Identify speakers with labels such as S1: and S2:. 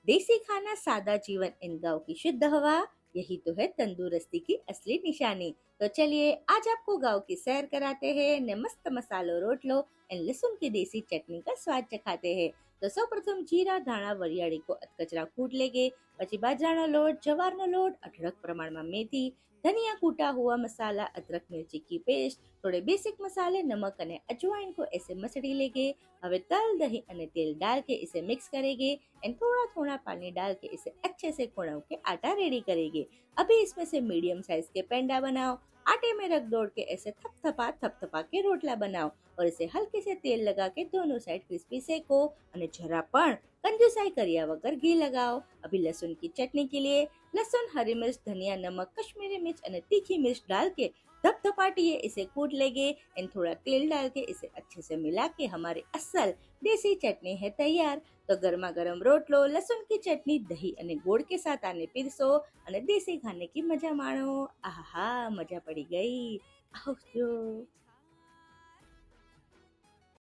S1: देसी खाना, सादा जीवन, इन गाँव की शुद्ध हवा, यही तो है तंदुरुस्ती की असली निशानी। तो चलिए आज आपको गाँव की सैर कराते हैं ने मस्त मसालो रोटलो एंड लहसुन की देसी चटनी का स्वाद चखाते हैं। તો સૌપ્રથમ જીરા, ધાણા, વરિયાળી અધકચરા કૂટ લેગે, પછી બાજરાનો લોટ, જવારનો લોટ, અઢળક પ્રમાણમાં મેથી, धनिया कूटा हुआ मसाला, अदरक मिर्ची की पेस्ट, थोड़े बेसिक मसाले, नमक और अजवाइन को ऐसे मसड़ी लेंगे। हवे तल, दही और तेल डाल के इसे मिक्स करेंगे एंड थोड़ा थोड़ा पानी डाल के इसे अच्छे से कुड़व के आटा रेडी करेंगे। अभी इसमें से मीडियम साइज के पेंडा बनाओ, आटे में रख दौड़ के ऐसे थपथपा के रोटला बनाओ और इसे हल्के से तेल लगा के दोनों साइड क्रिस्पी सेको और जरा पण कंजूसाई કર્યા વગર ઘી लगाओ। अभी लहसुन की चटनी के लिए लहसुन, हरी मिर्च, धनिया, नमक, कश्मीरी मिर्च और तीखी मिर्च डाल के धपधपाटिए इसे कूट लेंगे एंड थोड़ा तेल डाल के इसे अच्छे से मिला के हमारी असल देसी चटनी है तैयार। तो गर्मा गर्म रोटलो, लहसुन की चटनी, दही અને ગોળ के साथ आने पीरसो અને देसी खाने की मजा माणो। आहा, मजा पड़ी गई। આવજો।